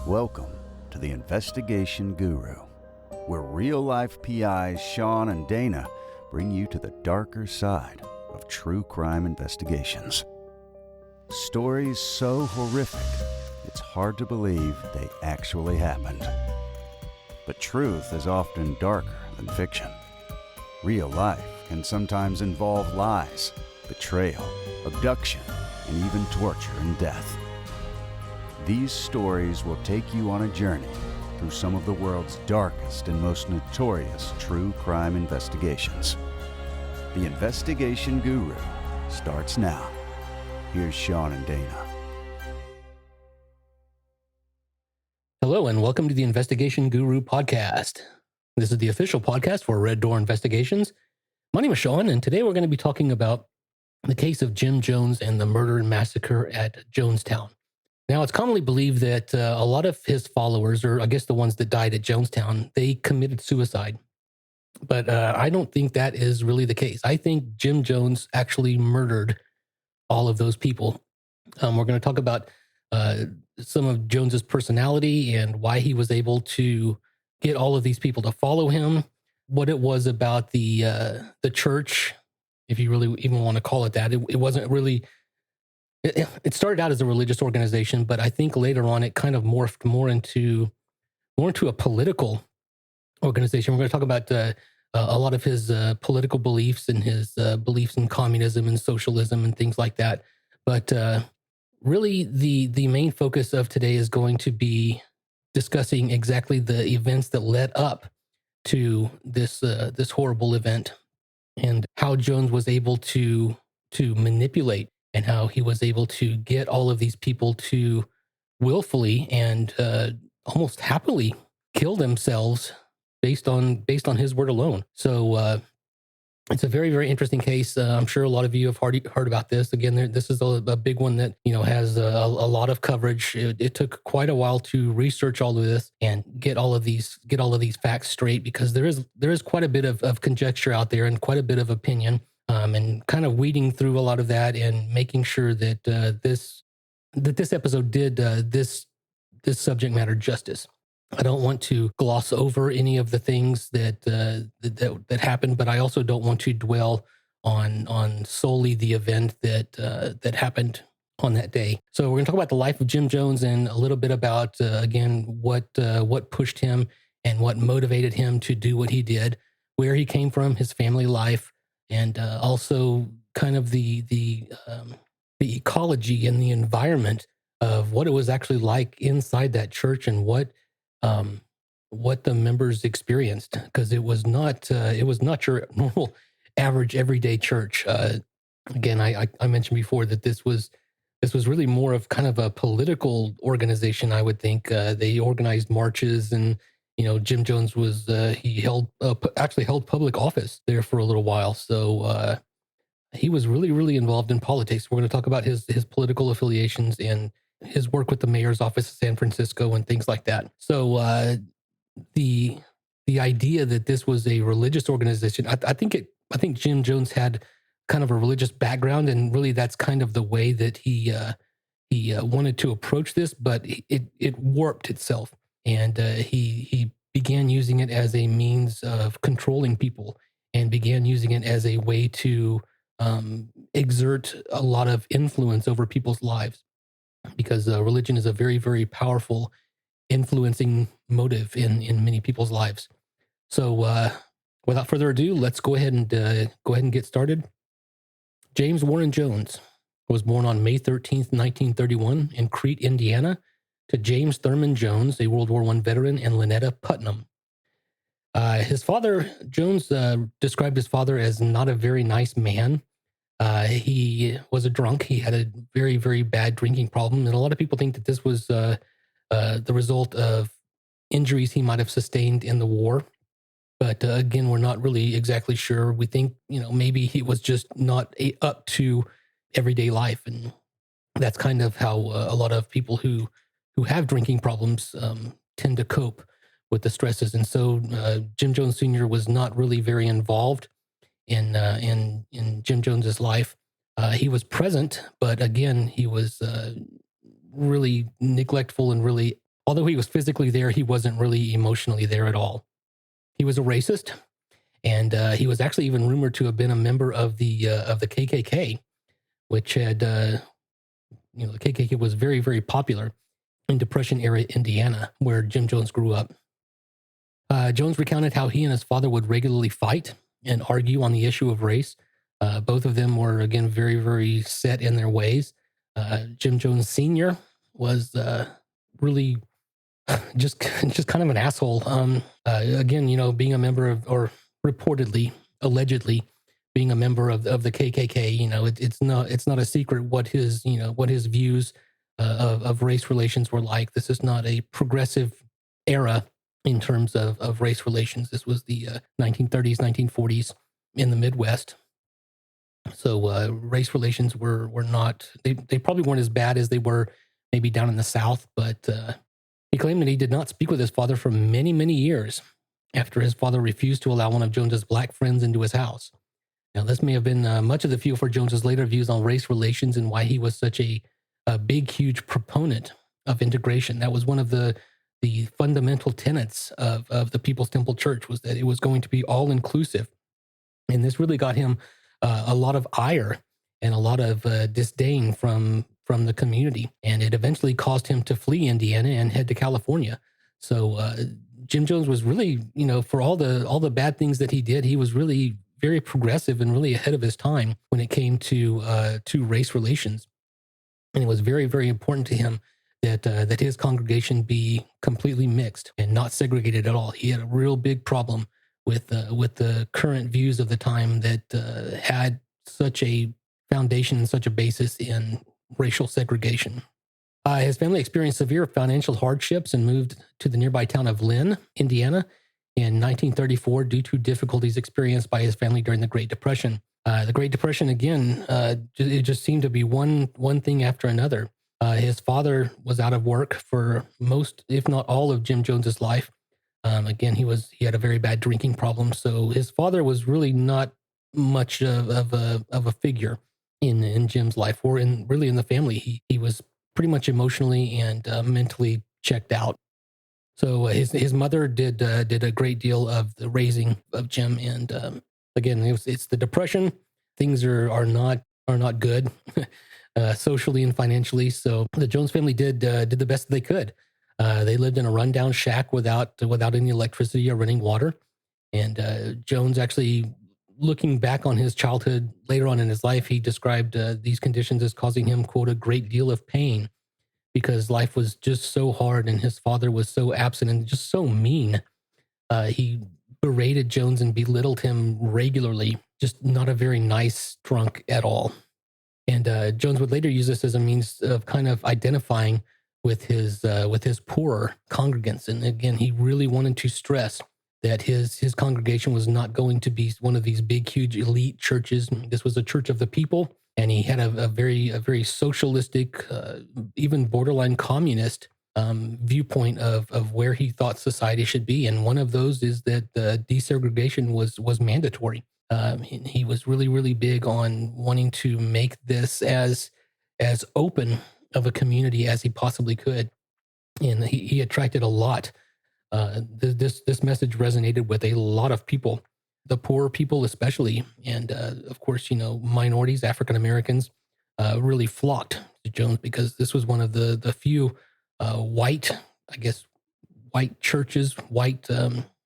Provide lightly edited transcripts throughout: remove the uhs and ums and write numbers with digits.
Welcome to the Investigation Guru, where real-life PIs Sean and Dana bring you to the darker side of true crime investigations. Stories so horrific, it's hard to believe they actually happened. But truth is often darker than fiction. Real life can sometimes involve lies, betrayal, abduction, and even torture and death. These stories will take you on a journey through some of the world's darkest and most notorious true crime investigations. The Investigation Guru starts now. Here's Sean and Dana. Hello, and welcome to the Investigation Guru podcast. This is the official podcast for Red Door Investigations. My name is Sean, and today we're going to be talking about the case of Jim Jones and the murder and massacre at Jonestown. Now, it's commonly believed that a lot of his followers, or I guess the ones that died at Jonestown, they committed suicide. But I don't think that is really the case. I think Jim Jones actually murdered all of those people. We're going to talk about some of Jones's personality and why he was able to get all of these people to follow him, what it was about the church, if you really even want to call it that. It wasn't really... It started out as a religious organization, but I think later on it kind of morphed more into a political organization. We're going to talk about a lot of his political beliefs and his beliefs in communism and socialism and things like that. But really, the main focus of today is going to be discussing exactly the events that led up to this horrible event and how Jones was able to manipulate, and how he was able to get all of these people to willfully and almost happily kill themselves based on his word alone. So it's a very, very interesting case. I'm sure a lot of you have heard about this. Again, this is a big one that has a lot of coverage. It took quite a while to research all of this and get all of these facts straight, because there is quite a bit of conjecture out there and quite a bit of opinion. And kind of weeding through a lot of that and making sure that this episode did this subject matter justice. I don't want to gloss over any of the things that happened, but I also don't want to dwell on solely the event that happened on that day. So we're going to talk about the life of Jim Jones and a little bit about again what pushed him and what motivated him to do what he did, where he came from, his family life. And also kind of the ecology and the environment of what it was actually like inside that church and what the members experienced, because it was not your normal, average, everyday church. Again, I mentioned before that this was really more of kind of a political organization. I would think they organized marches, and Jim Jones was he actually held public office there for a little while. So he was really, really involved in politics. We're going to talk about his political affiliations and his work with the mayor's office of San Francisco and things like that. So the idea that this was a religious organization, I think Jim Jones had kind of a religious background, and really that's kind of the way that he wanted to approach this, but it warped itself. And he began using it as a means of controlling people, and began using it as a way to exert a lot of influence over people's lives, because religion is a very, very powerful influencing motive in many people's lives. So without further ado, let's go ahead and get started. James Warren Jones was born on May 13th, 1931 in Crete, Indiana, to James Thurman Jones, a World War I veteran, and Lynetta Putnam. His father, Jones, described his father as not a very nice man. He was a drunk. He had a very, very bad drinking problem, and a lot of people think that this was the result of injuries he might have sustained in the war. But again, we're not really exactly sure. We think, maybe he was just not up to everyday life, and that's kind of how a lot of people who have drinking problems tend to cope with the stresses. And so Jim Jones Sr. was not really very involved in Jim Jones's life. He was present, but again, he was really neglectful and really Although he was physically there, he wasn't really emotionally there at all. He was a racist, and he was actually even rumored to have been a member of the KKK, which had the KKK was very, very popular in Depression era Indiana, where Jim Jones grew up. Jones recounted how he and his father would regularly fight and argue on the issue of race. Both of them were, again, very, very set in their ways. Jim Jones Sr. was really just kind of an asshole. Again, being a member of, or reportedly, allegedly, being a member of the KKK, it's not a secret what his views of race relations were like. This is not a progressive era in terms of race relations. This was the 1930s, 1940s in the Midwest. So race relations were not, they probably weren't as bad as they were maybe down in the South, but he claimed that he did not speak with his father for many, many years after his father refused to allow one of Jones's black friends into his house. Now, this may have been much of the fuel for Jones's later views on race relations and why he was such a big, huge proponent of integration. That was one of the fundamental tenets of the People's Temple Church, was that it was going to be all-inclusive. And this really got him a lot of ire and a lot of disdain from the community. And it eventually caused him to flee Indiana and head to California. So Jim Jones was really, for all the bad things that he did, he was really very progressive and really ahead of his time when it came to race relations. And it was very, very important to him that his congregation be completely mixed and not segregated at all. He had a real big problem with the current views of the time that had such a foundation and such a basis in racial segregation. His family experienced severe financial hardships and moved to the nearby town of Lynn, Indiana, in 1934 due to difficulties experienced by his family during the Great Depression. The Great Depression, again, it just seemed to be one thing after another. His father was out of work for most, if not all, of Jim Jones's life. Again, he had a very bad drinking problem, so his father was really not much of a figure in Jim's life, or in the family. He was pretty much emotionally and mentally checked out. So his mother did a great deal of the raising of Jim, and again, it's the Depression. Things are not good socially and financially. So the Jones family did the best they could. They lived in a rundown shack without any electricity or running water. And Jones, actually, looking back on his childhood later on in his life, he described these conditions as causing him, quote, a great deal of pain, because life was just so hard and his father was so absent and just so mean. He berated Jones and belittled him regularly, just not a very nice drunk at all. And Jones would later use this as a means of kind of identifying with his poorer congregants. And again, he really wanted to stress that his congregation was not going to be one of these big, huge elite churches. This was a church of the people, and he had a very socialistic, even borderline communist viewpoint of where he thought society should be. And one of those is that desegregation was mandatory. He was really, really big on wanting to make this as open of a community as he possibly could. And he attracted a lot. This message resonated with a lot of people, the poor people especially, and of course, minorities, African Americans, really flocked to Jones, because this was one of the few white churches, white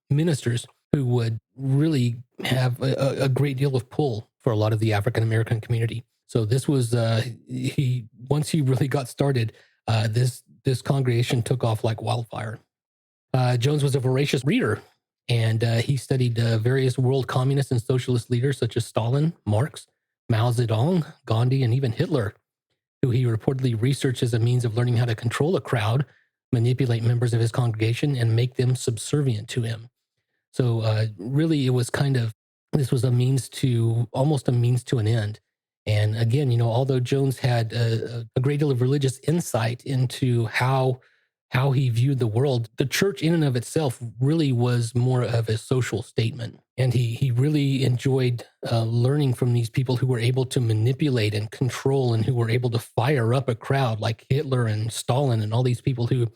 ministers who would really have a great deal of pull for a lot of the African American community. So this was once he really got started, this congregation took off like wildfire. Jones was a voracious reader, and he studied various world communist and socialist leaders such as Stalin, Marx, Mao Zedong, Gandhi, and even Hitler, who he reportedly researched as a means of learning how to control a crowd, manipulate members of his congregation, and make them subservient to him. So really, it was this was almost a means to an end. And again, although Jones had a great deal of religious insight into how he viewed the world, the church in and of itself really was more of a social statement. And he really enjoyed learning from these people who were able to manipulate and control, and who were able to fire up a crowd, like Hitler and Stalin and all these people who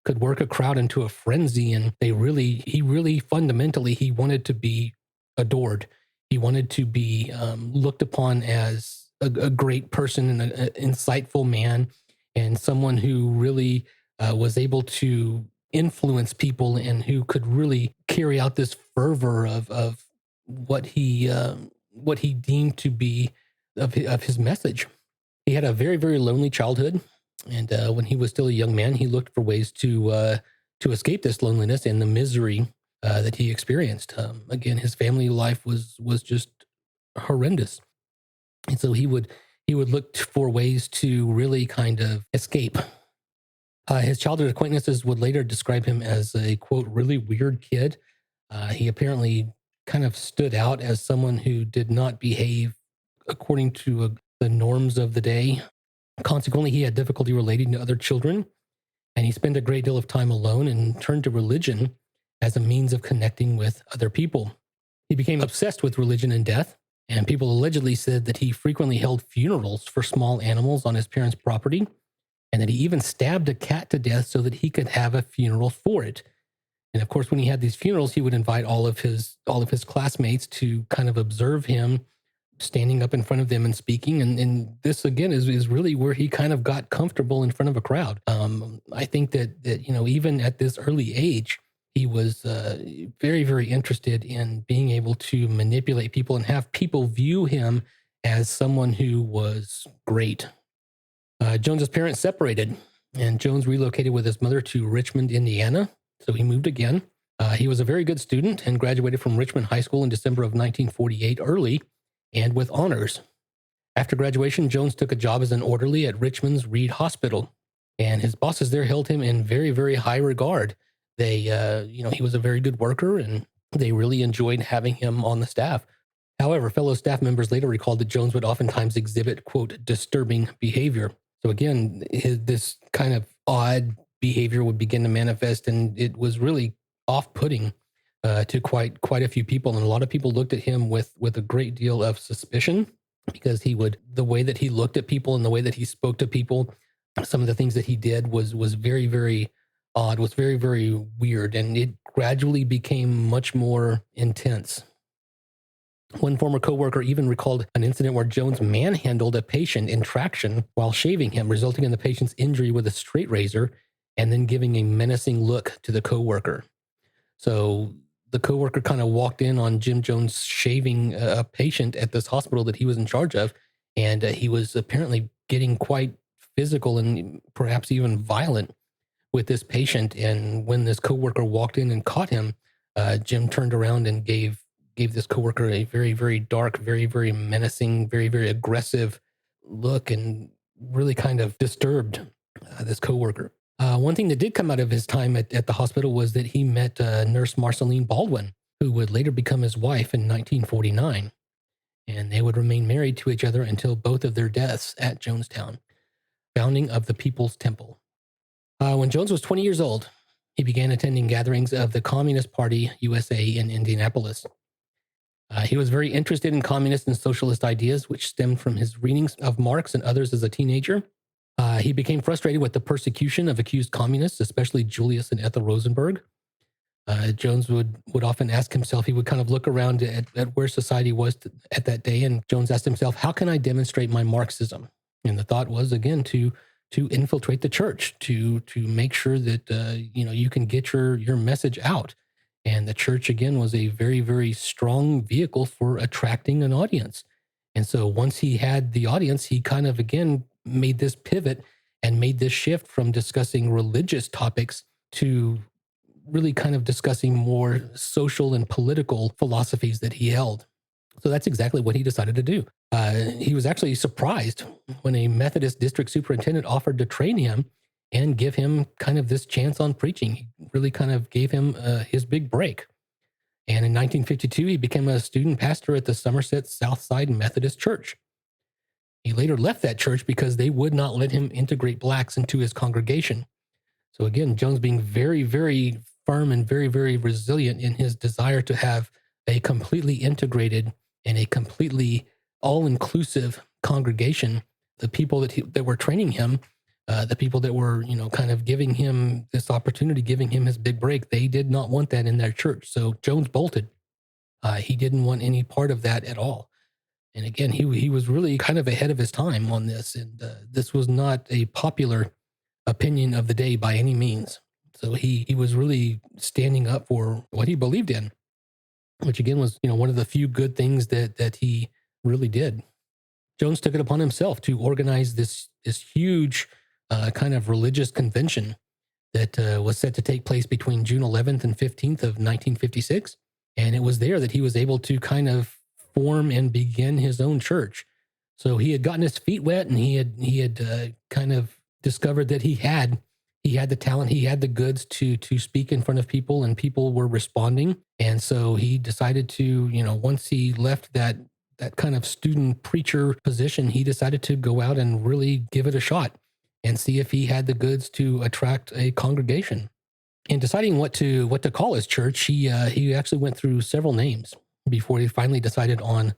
could work a crowd into a frenzy, and he really fundamentally, he wanted to be adored. He wanted to be looked upon as a great person and an insightful man, and someone who really was able to influence people and who could really carry out this fervor of what he deemed to be of his message. He had a very, very lonely childhood, and when he was still a young man, he looked for ways to escape this loneliness and the misery that he experienced. Again, his family life was just horrendous, and so he would look for ways to really kind of escape. His childhood acquaintances would later describe him as a, quote, really weird kid. He apparently kind of stood out as someone who did not behave according to the norms of the day. Consequently, he had difficulty relating to other children, and he spent a great deal of time alone and turned to religion as a means of connecting with other people. He became obsessed with religion and death, and people allegedly said that he frequently held funerals for small animals on his parents' property, and that he even stabbed a cat to death so that he could have a funeral for it. And of course, when he had these funerals, he would invite all of his classmates to kind of observe him standing up in front of them and speaking. And this, again, is really where he kind of got comfortable in front of a crowd. I think that even at this early age, he was very, very interested in being able to manipulate people and have people view him as someone who was great. Jones's parents separated, and Jones relocated with his mother to Richmond, Indiana. So he moved again. He was a very good student and graduated from Richmond High School in December of 1948 early and with honors. After graduation, Jones took a job as an orderly at Richmond's Reed Hospital, and his bosses there held him in very, very high regard. They, he was a very good worker, and they really enjoyed having him on the staff. However, fellow staff members later recalled that Jones would oftentimes exhibit, quote, disturbing behavior. So again, this kind of odd behavior would begin to manifest, and it was really off-putting to quite a few people. And a lot of people looked at him with a great deal of suspicion, because the way that he looked at people and the way that he spoke to people, some of the things that he did was very, very odd, was very, very weird, and it gradually became much more intense. One former coworker even recalled an incident where Jones manhandled a patient in traction while shaving him, resulting in the patient's injury with a straight razor, and then giving a menacing look to the coworker. So the coworker kind of walked in on Jim Jones shaving a patient at this hospital that he was in charge of, and he was apparently getting quite physical and perhaps even violent with this patient. And when this coworker walked in and caught him, Jim turned around and gave this coworker a very, very dark, very, very menacing, very, very aggressive look, and really kind of disturbed this coworker. One thing that did come out of his time at the hospital was that he met Nurse Marceline Baldwin, who would later become his wife in 1949. And they would remain married to each other until both of their deaths at Jonestown, founding of the People's Temple. When Jones was 20 years old, he began attending gatherings of the Communist Party USA in Indianapolis. He was very interested in communist and socialist ideas, which stemmed from his readings of Marx and others as a teenager. He became frustrated with the persecution of accused communists, especially Julius and Ethel Rosenberg. Jones would often ask himself, he would kind of look around at where society was at that day, and Jones asked himself, how can I demonstrate my Marxism? And the thought was, again, to infiltrate the church, to make sure that you can get your message out. And the church, again, was a very, very strong vehicle for attracting an audience. And so once he had the audience, he kind of, again, made this pivot and made this shift from discussing religious topics to really kind of discussing more social and political philosophies that he held. So that's exactly what he decided to do. He was actually surprised when a Methodist district superintendent offered to train him and give him kind of this chance on preaching. He really kind of gave him his big break. And in 1952, he became a student pastor at the Somerset Southside Methodist Church. He later left that church because they would not let him integrate blacks into his congregation. So again, Jones being very, very firm and very, very resilient in his desire to have a completely integrated and a completely all-inclusive congregation. The people that were training him The people that were, kind of giving him this opportunity, giving him his big break, they did not want that in their church. So Jones bolted. He didn't want any part of that at all. And again, he was really kind of ahead of his time on this. And this was not a popular opinion of the day by any means. So he was really standing up for what he believed in, which again was, one of the few good things that he really did. Jones took it upon himself to organize this huge kind of religious convention that was set to take place between June 11th and 15th of 1956. And it was there that he was able to kind of form and begin his own church. So he had gotten his feet wet, and he had kind of discovered that he had the talent, he had the goods to speak in front of people, and people were responding. And so he decided to, once he left that kind of student preacher position, he decided to go out and really give it a shot and see if he had the goods to attract a congregation. In deciding what to call his church, he actually went through several names before he finally decided on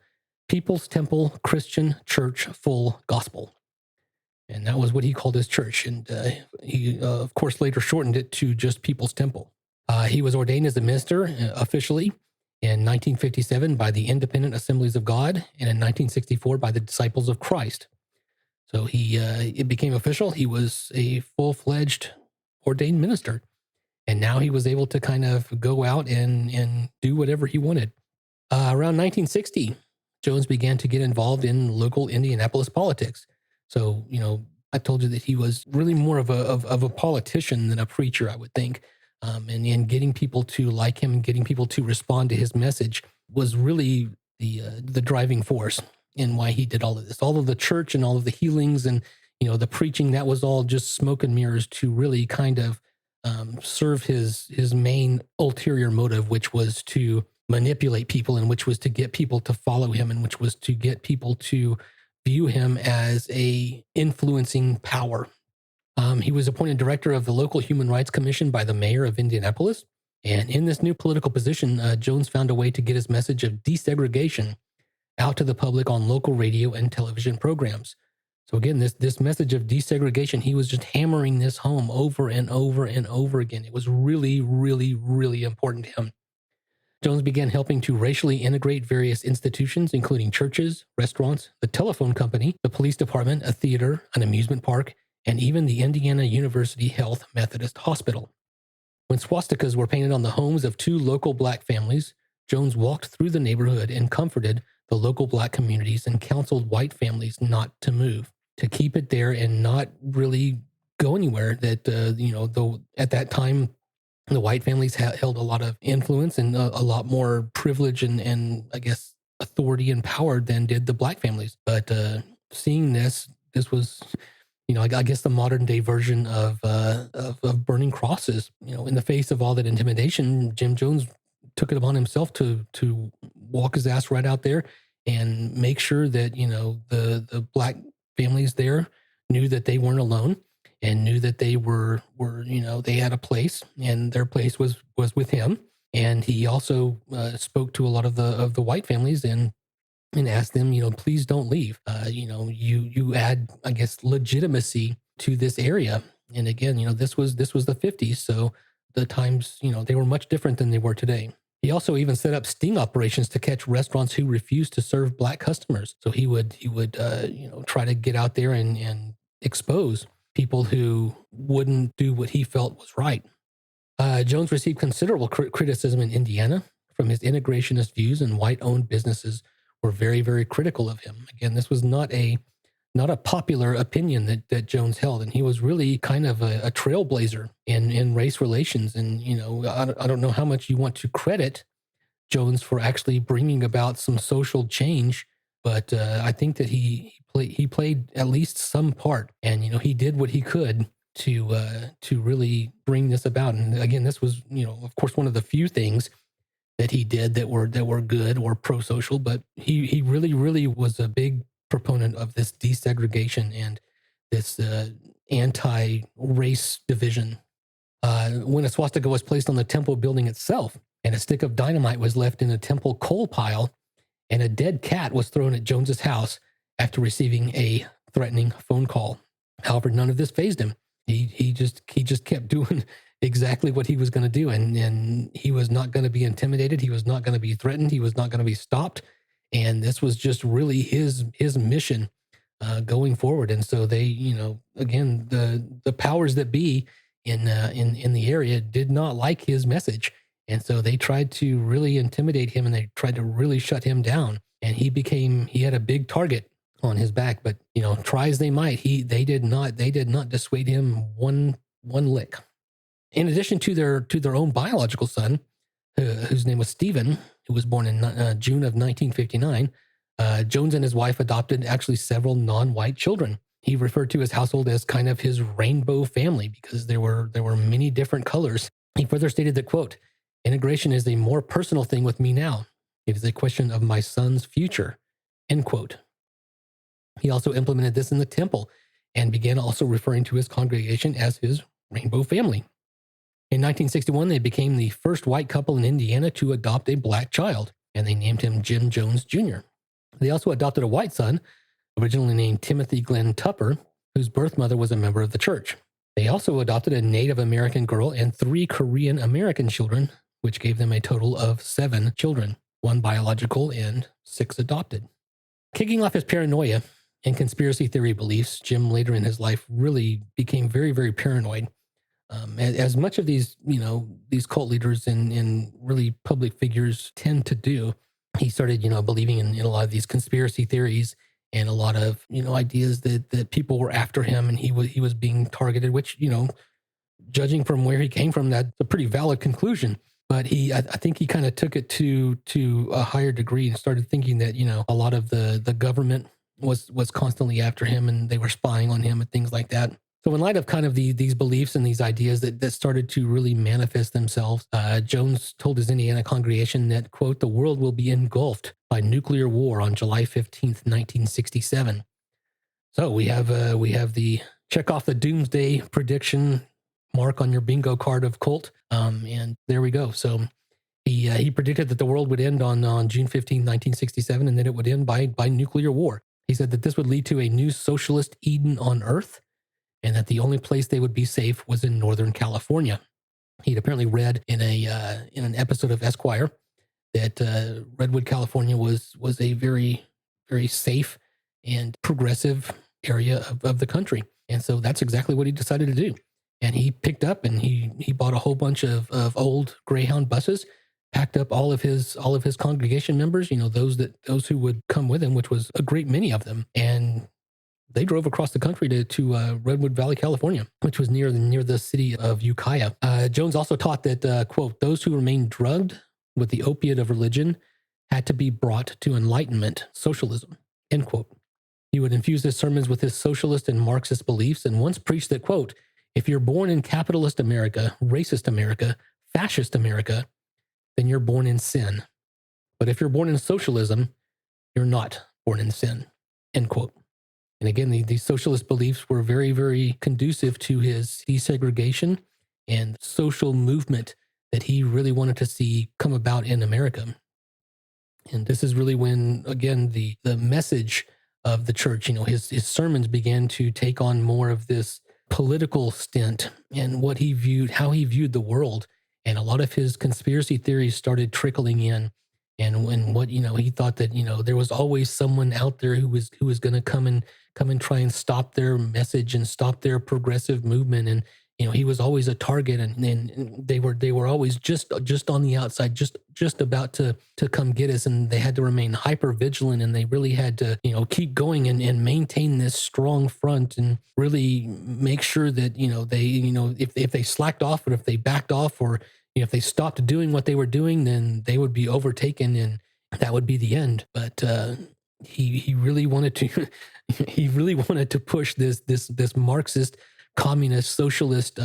People's Temple Christian Church Full Gospel. And that was what he called his church. And he, of course, later shortened it to just People's Temple. He was ordained as a minister officially in 1957 by the Independent Assemblies of God, and in 1964 by the Disciples of Christ. So it became official. He was a full-fledged ordained minister. And now he was able to kind of go out and do whatever he wanted. Around 1960, Jones began to get involved in local Indianapolis politics. So, I told you that he was really more of a politician than a preacher, I would think. And getting people to like him and getting people to respond to his message was really the driving force in why he did all of this. All of the church and all of the healings and, the preaching, that was all just smoke and mirrors to really kind of serve his main ulterior motive, which was to manipulate people, and which was to get people to follow him, and which was to get people to view him as a influencing power. He was appointed director of the local Human Rights Commission by the mayor of Indianapolis. And in this new political position, Jones found a way to get his message of desegregation out to the public on local radio and television programs. So again, this message of desegregation, he was just hammering this home over and over and over again. It was really, really, really important to him. Jones began helping to racially integrate various institutions, including churches, restaurants, the telephone company, the police department, a theater, an amusement park, and even the Indiana University Health Methodist Hospital. When swastikas were painted on the homes of 2 local black families, Jones walked through the neighborhood and comforted the local black communities and counseled white families not to move, to keep it there and not really go anywhere. That, though at that time, the white families held a lot of influence and a lot more privilege and I guess authority and power than did the black families. But seeing this was, I guess the modern day version of burning crosses. In the face of all that intimidation, Jim Jones took it upon himself to walk his ass right out there and make sure that the black families there knew that they weren't alone, and knew that they were they had a place, and their place was with him. And he also spoke to a lot of the white families and asked them, please don't leave. You add, I guess, legitimacy to this area. And again, this was the 50s, so the times, they were much different than they were today. He also even set up sting operations to catch restaurants who refused to serve black customers. So he would try to get out there and expose people who wouldn't do what he felt was right. Jones received considerable criticism in Indiana from his integrationist views, and white-owned businesses were very, very critical of him. Again, this was not a popular opinion that Jones held, and he was really kind of a trailblazer in race relations. And I don't know how much you want to credit Jones for actually bringing about some social change, but I think that he played at least some part, and he did what he could to really bring this about. And again, this was of course one of the few things that he did that were good or pro-social, but he really was a big proponent of this desegregation and this anti-race division. When a swastika was placed on the temple building itself, and a stick of dynamite was left in a temple coal pile, and a dead cat was thrown at Jones's house after receiving a threatening phone call. However, none of this fazed him. He just kept doing exactly what he was going to do, and he was not going to be intimidated. He was not going to be threatened. He was not going to be stopped. And this was just really his mission going forward. And so they, again, the powers that be in the area did not like his message, and so they tried to really intimidate him, and they tried to really shut him down. And he had a big target on his back. But try as they might, they did not dissuade him one lick. In addition to their own biological son, whose name was Stephen, who was born in June of 1959, Jones and his wife adopted actually several non-white children. He referred to his household as kind of his rainbow family because there were many different colors. He further stated that, quote, "Integration is a more personal thing with me now. It is a question of my son's future," end quote. He also implemented this in the temple and began also referring to his congregation as his rainbow family. In 1961, they became the first white couple in Indiana to adopt a black child, and they named him Jim Jones Jr. They also adopted a white son, originally named Timothy Glenn Tupper, whose birth mother was a member of the church. They also adopted a Native American girl and 3 Korean American children, which gave them a total of 7 children, 1 biological and 6 adopted. Kicking off his paranoia and conspiracy theory beliefs, Jim later in his life really became very, very paranoid. As much of these cult leaders and really public figures tend to do, he started, believing in a lot of these conspiracy theories and a lot of, ideas that people were after him and he was being targeted, which, judging from where he came from, that's a pretty valid conclusion. But I think he kind of took it to a higher degree and started thinking that, a lot of the government was constantly after him and they were spying on him and things like that. So in light of kind of these beliefs and these ideas that started to really manifest themselves, Jones told his Indiana congregation that, quote, "The world will be engulfed by nuclear war on July 15th, 1967. So we have the check off the doomsday prediction mark on your bingo card of cult. And there we go. So he predicted that the world would end on June 15th, 1967, and that it would end by nuclear war. He said that this would lead to a new socialist Eden on Earth, and that the only place they would be safe was in Northern California. He'd apparently read in an episode of Esquire that Redwood, California was a very, very safe and progressive area of the country. And so that's exactly what he decided to do. And he picked up and he bought a whole bunch of old Greyhound buses, packed up all of his congregation members, those who would come with him, which was a great many of them. And they drove across the country to Redwood Valley, California, which was near the city of Ukiah. Jones also taught that, quote, "Those who remained drugged with the opiate of religion had to be brought to enlightenment, socialism," end quote. He would infuse his sermons with his socialist and Marxist beliefs and once preached that, quote, "If you're born in capitalist America, racist America, fascist America, then you're born in sin. But if you're born in socialism, you're not born in sin," end quote. And again, these socialist beliefs were very, very conducive to his desegregation and social movement that he really wanted to see come about in America. And this is really when, again, the message of the church, his sermons began to take on more of this political stint and how he viewed the world. And a lot of his conspiracy theories started trickling in. And when he thought that, there was always someone out there who was going to come and try and stop their message and stop their progressive movement. And, he was always a target and they were always just on the outside, just about to come get us. And they had to remain hyper vigilant and they really had to, keep going and maintain this strong front and really make sure that, they, if they slacked off or if they backed off or, if they stopped doing what they were doing, then they would be overtaken and that would be the end. But he really wanted to push this Marxist, communist, socialist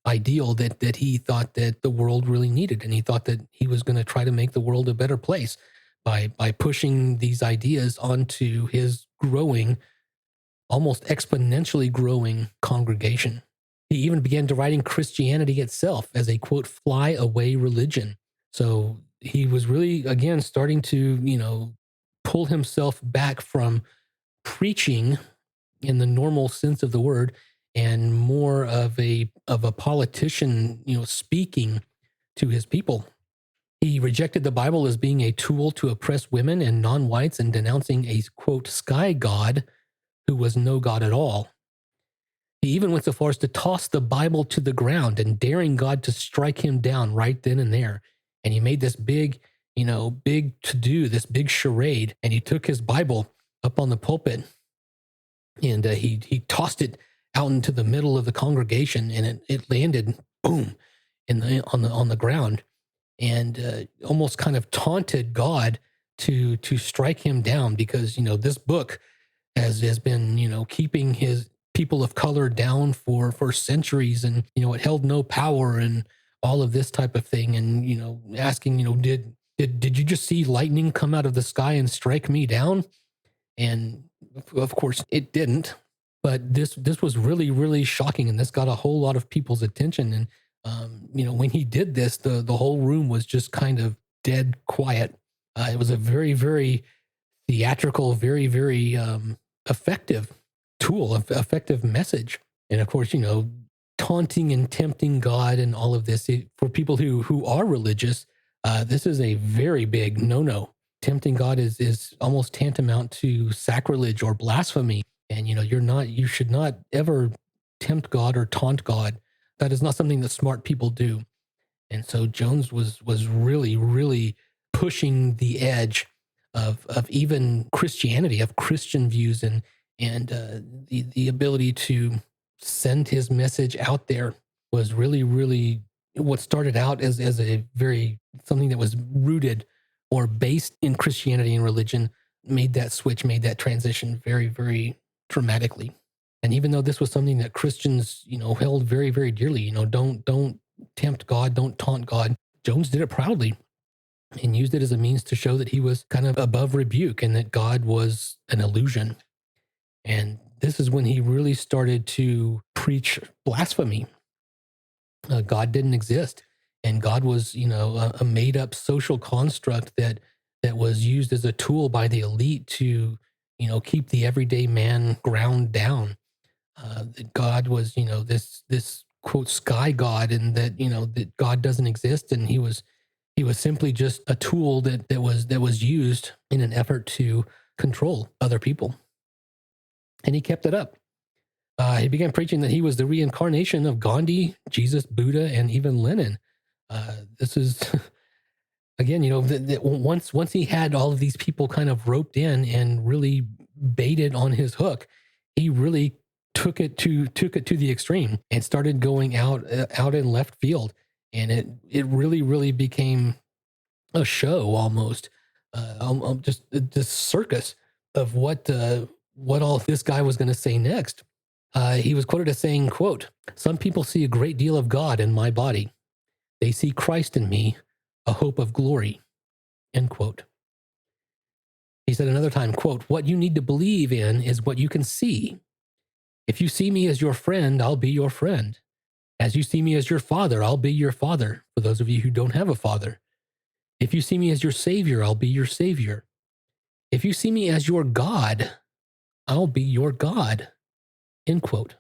ideal that he thought that the world really needed, and he thought that he was going to try to make the world a better place by pushing these ideas onto his growing, almost exponentially growing congregation. He even began deriding Christianity itself as a, quote, fly-away religion. So he was really, again, starting to, pull himself back from preaching in the normal sense of the word, and more of a politician, speaking to his people. He rejected the Bible as being a tool to oppress women and non-whites, and denouncing a, quote, sky god who was no god at all. He even went so far as to toss the Bible to the ground and daring God to strike him down right then and there. And he made this big to-do, this big charade, and he took his Bible up on the pulpit, and he tossed it out into the middle of the congregation, and it landed, boom, on the ground, and almost kind of taunted God to strike him down, because this book has been keeping his people of color down for centuries, and it held no power and all of this type of thing, and asking, did you just see lightning come out of the sky and strike me down? And of course it didn't, but this was really, really shocking, and this got a whole lot of people's attention. And when he did this, the whole room was just kind of dead quiet. It was a very, very theatrical, very, very effective tool, effective message. And of course, taunting and tempting God and all of this, for people who are religious, this is a very big no-no. Tempting God is almost tantamount to sacrilege or blasphemy. And you should not ever tempt God or taunt God. That is not something that smart people do. And so Jones was really, really pushing the edge of even Christianity, of Christian views, and the ability to send his message out there was really, really what started out as a very something that was rooted or based in Christianity and religion, made that switch, made that transition very, very dramatically. And even though this was something that Christians, held very, very dearly, don't tempt God, don't taunt God, Jones did it proudly and used it as a means to show that he was kind of above rebuke and that God was an illusion. And this is when he really started to preach blasphemy. God didn't exist, and God was, a made-up social construct that was used as a tool by the elite to, keep the everyday man ground down. That God was, this quote sky god, and that that God doesn't exist, and he was simply just a tool that was used in an effort to control other people. And he kept it up. He began preaching that he was the reincarnation of Gandhi, Jesus, Buddha, and even Lenin. This is, again, once he had all of these people kind of roped in and really baited on his hook, he really took it to the extreme and started going out in left field. And it really, really became a show almost, just this circus of what all this guy was going to say next. He was quoted as saying, quote, "Some people see a great deal of God in my body. They see Christ in me, a hope of glory," end quote. He said another time, quote, "What you need to believe in is what you can see. If you see me as your friend, I'll be your friend. As you see me as your father, I'll be your father, for those of you who don't have a father. If you see me as your savior, I'll be your savior. If you see me as your God, I'll be your God," end quote.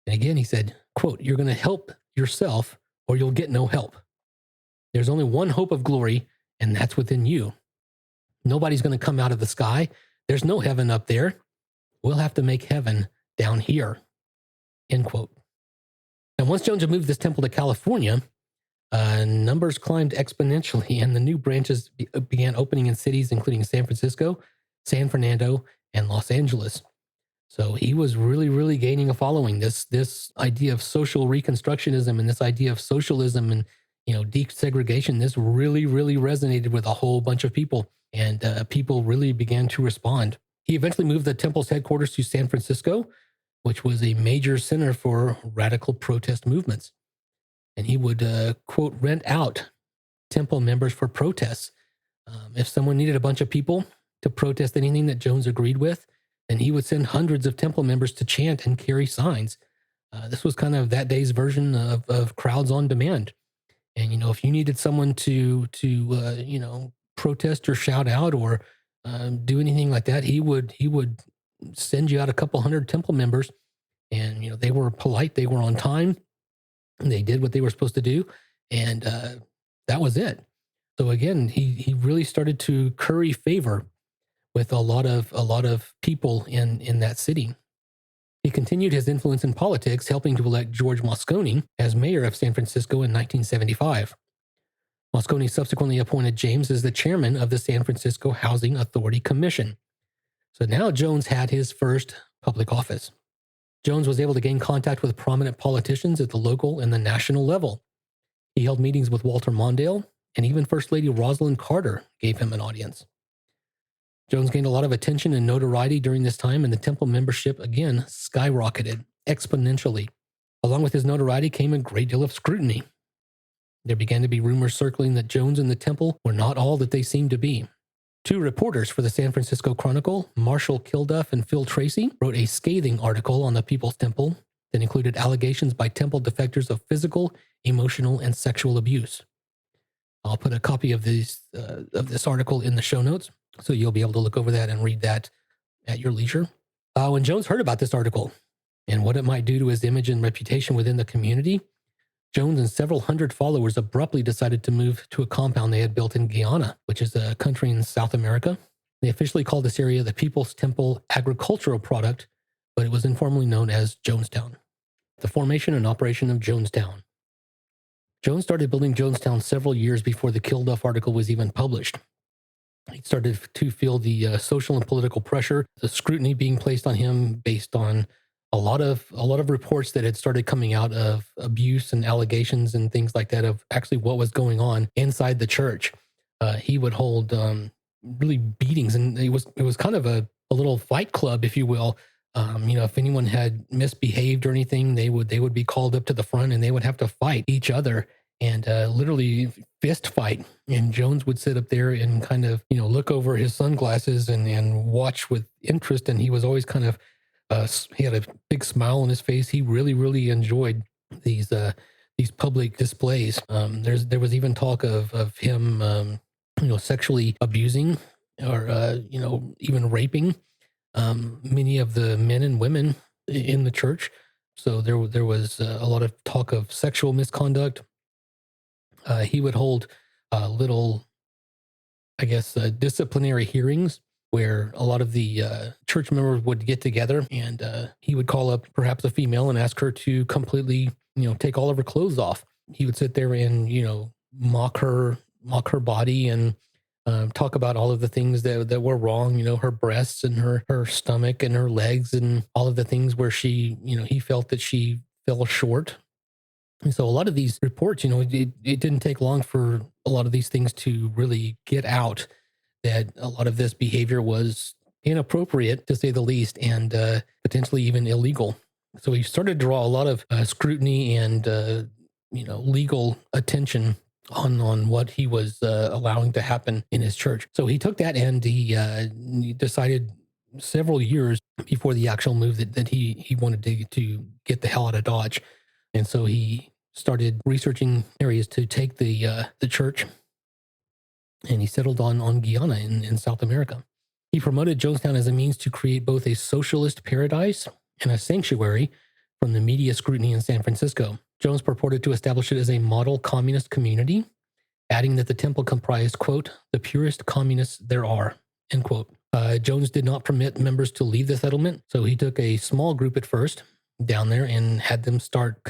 And again, he said, quote, "You're going to help yourself or you'll get no help. There's only one hope of glory, and that's within you. Nobody's going to come out of the sky. There's no heaven up there. We'll have to make heaven down here," end quote. And once Jones had moved this temple to California, numbers climbed exponentially, and the new branches began opening in cities including San Francisco, San Fernando, and Los Angeles. So he was really, really gaining a following. This idea of social reconstructionism and this idea of socialism and desegregation, this really, really resonated with a whole bunch of people, and people really began to respond. He eventually moved the temple's headquarters to San Francisco, which was a major center for radical protest movements. And he would, quote, rent out temple members for protests. If someone needed a bunch of people to protest anything that Jones agreed with, then he would send hundreds of temple members to chant and carry signs. This was kind of that day's version of crowds on demand. And, if you needed someone to protest or shout out or do anything like that, he would send you out a couple hundred temple members. And, they were polite. They were on time. And they did what they were supposed to do. And that was it. So again, he really started to curry favor with a lot of people in that city. He continued his influence in politics, helping to elect George Moscone as mayor of San Francisco in 1975. Moscone subsequently appointed James as the chairman of the San Francisco Housing Authority Commission. So now Jones had his first public office. Jones was able to gain contact with prominent politicians at the local and the national level. He held meetings with Walter Mondale, and even First Lady Rosalind Carter gave him an audience. Jones gained a lot of attention and notoriety during this time, and the temple membership again skyrocketed exponentially. Along with his notoriety came a great deal of scrutiny. There began to be rumors circling that Jones and the temple were not all that they seemed to be. Two reporters for the San Francisco Chronicle, Marshall Kilduff and Phil Tracy, wrote a scathing article on the People's Temple that included allegations by temple defectors of physical, emotional, and sexual abuse. I'll put a copy of this article in the show notes, so you'll be able to look over that and read that at your leisure. When Jones heard about this article and what it might do to his image and reputation within the community, Jones and several hundred followers abruptly decided to move to a compound they had built in Guyana, which is a country in South America. They officially called this area the People's Temple Agricultural Product, but it was informally known as Jonestown. The formation and operation of Jonestown. Jones started building Jonestown several years before the Kilduff article was even published. He started to feel the social and political pressure, the scrutiny being placed on him based on a lot of reports that had started coming out of abuse and allegations and things like that of actually what was going on inside the church. He would hold really beatings, and it was kind of a little fight club, if you will. If anyone had misbehaved or anything, they would be called up to the front and they would have to fight each other and literally fist fight. And Jones would sit up there and kind of look over his sunglasses and watch with interest. And he was always kind of he had a big smile on his face. He really, really enjoyed these public displays. There was even talk of him, sexually abusing or even raping many of the men and women in the church. So there was a lot of talk of sexual misconduct. He would hold little, disciplinary hearings where a lot of the church members would get together, and he would call up perhaps a female and ask her to completely, take all of her clothes off. He would sit there and, mock her body and talk about all of the things that were wrong, her breasts and her stomach and her legs and all of the things where she, he felt that she fell short. And so a lot of these reports, it didn't take long for a lot of these things to really get out, that a lot of this behavior was inappropriate, to say the least, and potentially even illegal. So he started to draw a lot of scrutiny and, legal attention on what he was allowing to happen in his church. So he took that and he decided several years before the actual move that he wanted to get the hell out of Dodge. And so he started researching areas to take the church, and he settled on Guyana in South America. He promoted Jonestown as a means to create both a socialist paradise and a sanctuary from the media scrutiny in San Francisco. Jones purported to establish it as a model communist community, adding that the temple comprised, quote, the purest communists there are, end quote. Jones did not permit members to leave the settlement, so he took a small group at first down there and had them start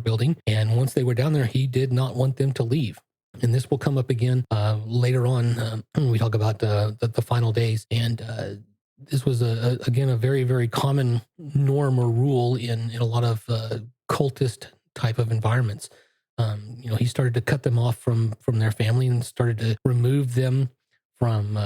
building. And once they were down there, he did not want them to leave. And this will come up again later on when we talk about the final days. And this was, again, a very, very common norm or rule in a lot of cultist type of environments. He started to cut them off from their family and started to remove them from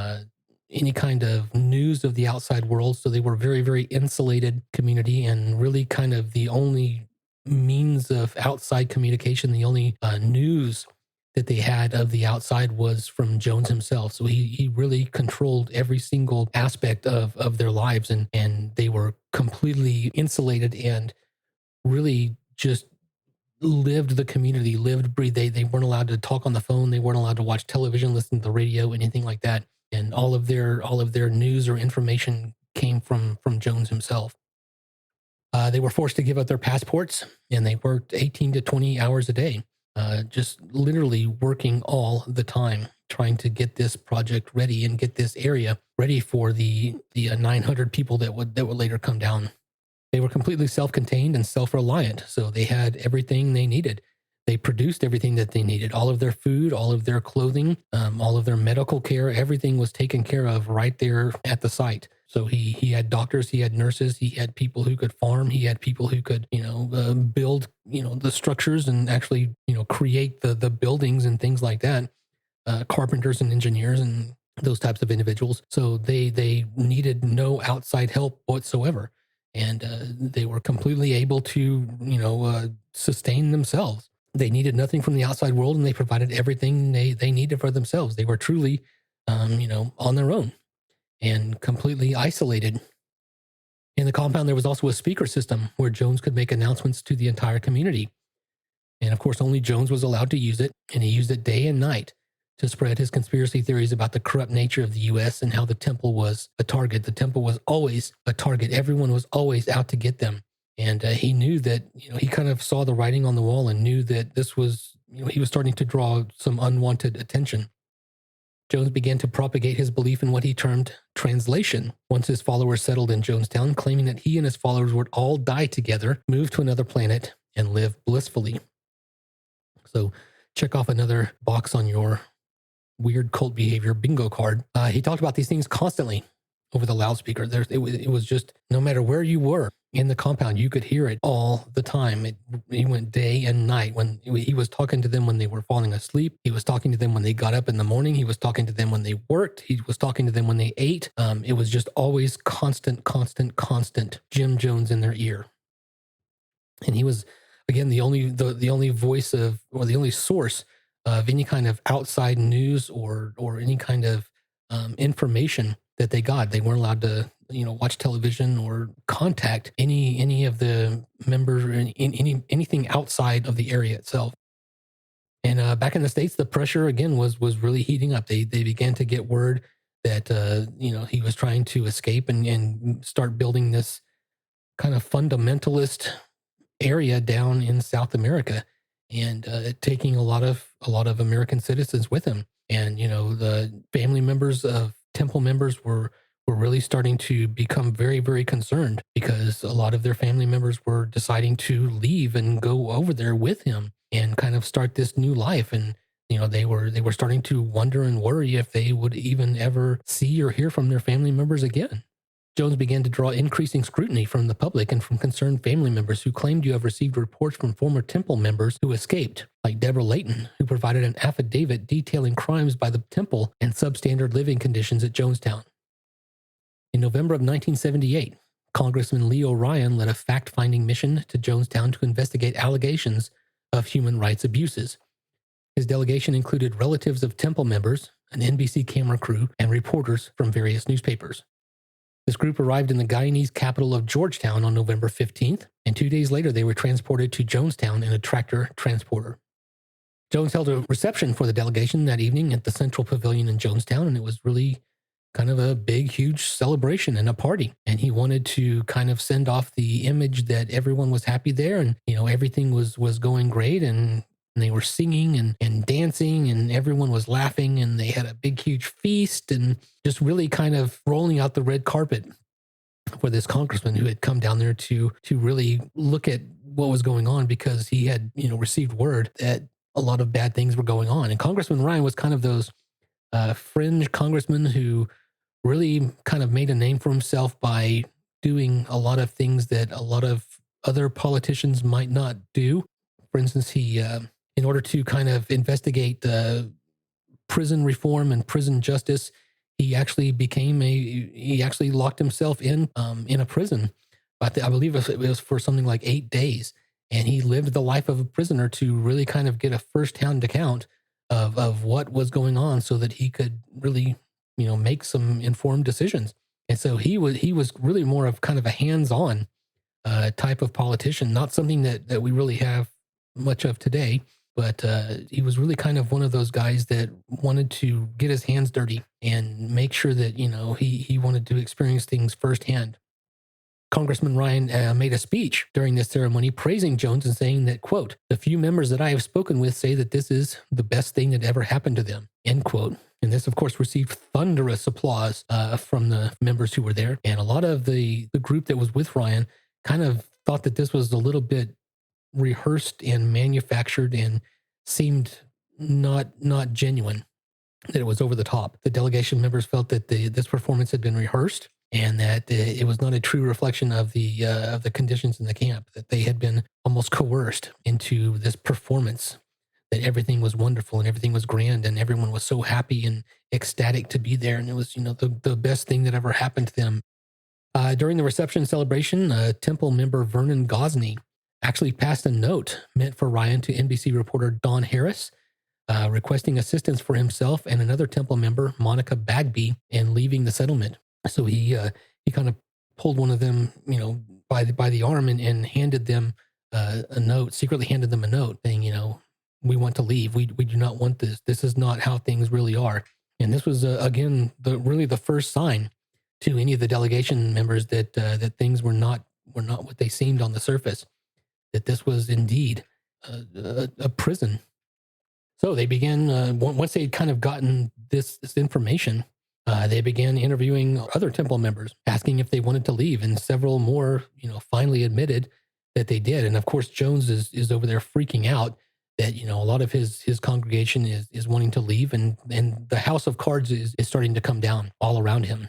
any kind of news of the outside world. So they were very, very insulated community, and really kind of the only means of outside communication, the only news that they had of the outside was from Jones himself. So he really controlled every single aspect of their lives, and they were completely insulated and really just lived the community, lived, breathed. They weren't allowed to talk on the phone. They weren't allowed to watch television, listen to the radio, anything like that. And all of their news or information came from Jones himself. They were forced to give up their passports, and they worked 18 to 20 hours a day, just literally working all the time, trying to get this project ready and get this area ready for the 900 people that would later come down. They were completely self-contained and self-reliant, so they had everything they needed. They produced everything that they needed. All of their food, all of their clothing, all of their medical care, everything was taken care of right there at the site. So he had doctors, he had nurses, he had people who could farm, he had people who could, build, the structures and actually, create the buildings and things like that. Carpenters and engineers and those types of individuals. So they needed no outside help whatsoever. And they were completely able to, sustain themselves. They needed nothing from the outside world, and they provided everything they needed for themselves. They were truly, on their own and completely isolated. In the compound, there was also a speaker system where Jones could make announcements to the entire community. And of course, only Jones was allowed to use it, and he used it day and night to spread his conspiracy theories about the corrupt nature of the U.S. and how the temple was a target. The temple was always a target. Everyone was always out to get them. And he knew that, he kind of saw the writing on the wall and knew that this was, he was starting to draw some unwanted attention. Jones began to propagate his belief in what he termed translation once his followers settled in Jonestown, claiming that he and his followers would all die together, move to another planet, and live blissfully. So check off another box on your weird cult behavior bingo card. He talked about these things constantly over the loudspeaker. It was just, no matter where you were in the compound, you could hear it all the time. He went day and night. When he was talking to them when they were falling asleep, he was talking to them when they got up in the morning, he was talking to them when they worked, he was talking to them when they ate. It was just always constant Jim Jones in their ear. And he was, again, the only voice of, or the only source of any kind of outside news or any kind of information that they got. They weren't allowed to, watch television or contact any of the members or anything outside of the area itself. And back in the States, the pressure again was really heating up. They began to get word that he was trying to escape and start building this kind of fundamentalist area down in South America, and taking a lot of American citizens with him. And the family members of temple members were really starting to become very, very concerned, because a lot of their family members were deciding to leave and go over there with him and kind of start this new life. And they were starting to wonder and worry if they would even ever see or hear from their family members again. Jones began to draw increasing scrutiny from the public and from concerned family members who claimed to have received reports from former temple members who escaped, like Deborah Layton, who provided an affidavit detailing crimes by the temple and substandard living conditions at Jonestown. In November of 1978, Congressman Leo Ryan led a fact-finding mission to Jonestown to investigate allegations of human rights abuses. His delegation included relatives of temple members, an NBC camera crew, and reporters from various newspapers. This group arrived in the Guyanese capital of Georgetown on November 15th, and 2 days later they were transported to Jonestown in a tractor transporter. Jones held a reception for the delegation that evening at the Central Pavilion in Jonestown, and it was really kind of a big, huge celebration and a party. And he wanted to kind of send off the image that everyone was happy there, and everything was going great, and they were singing and dancing, and everyone was laughing, and they had a big, huge feast, and just really kind of rolling out the red carpet for this congressman who had come down there to really look at what was going on, because he had received word that a lot of bad things were going on. And Congressman Ryan was kind of those fringe congressmen who really kind of made a name for himself by doing a lot of things that a lot of other politicians might not do. For instance, he, in order to kind of investigate prison reform and prison justice, he actually locked himself in a prison. But I believe it was for something like 8 days. And he lived the life of a prisoner to really kind of get a firsthand account of what was going on, so that he could really make some informed decisions. And so he was really more of kind of a hands-on type of politician, not something that we really have much of today. but he was really kind of one of those guys that wanted to get his hands dirty and make sure that, he wanted to experience things firsthand. Congressman Ryan made a speech during this ceremony praising Jones and saying that, quote, "The few members that I have spoken with say that this is the best thing that ever happened to them," end quote. And this, of course, received thunderous applause from the members who were there. And a lot of the group that was with Ryan kind of thought that this was a little bit rehearsed and manufactured and seemed not genuine, that it was over the top. The delegation members felt that this performance had been rehearsed and that it was not a true reflection of the conditions in the camp, that they had been almost coerced into this performance, that everything was wonderful and everything was grand and everyone was so happy and ecstatic to be there. And it was, the best thing that ever happened to them. During the reception celebration, Temple member Vernon Gosney actually passed a note meant for Ryan to NBC reporter Don Harris, requesting assistance for himself and another Temple member, Monica Bagby, in leaving the settlement. So he kind of pulled one of them, by the arm and handed them a note, secretly handed them a note saying, "We want to leave. We do not want this. This is not how things really are." And this was again the first sign to any of the delegation members that things were not what they seemed on the surface, that this was indeed a prison. So they began, once they'd kind of gotten this information, they began interviewing other Temple members, asking if they wanted to leave, and several more, finally admitted that they did. And of course, Jones is over there freaking out that, a lot of his congregation is wanting to leave, and the house of cards is starting to come down all around him.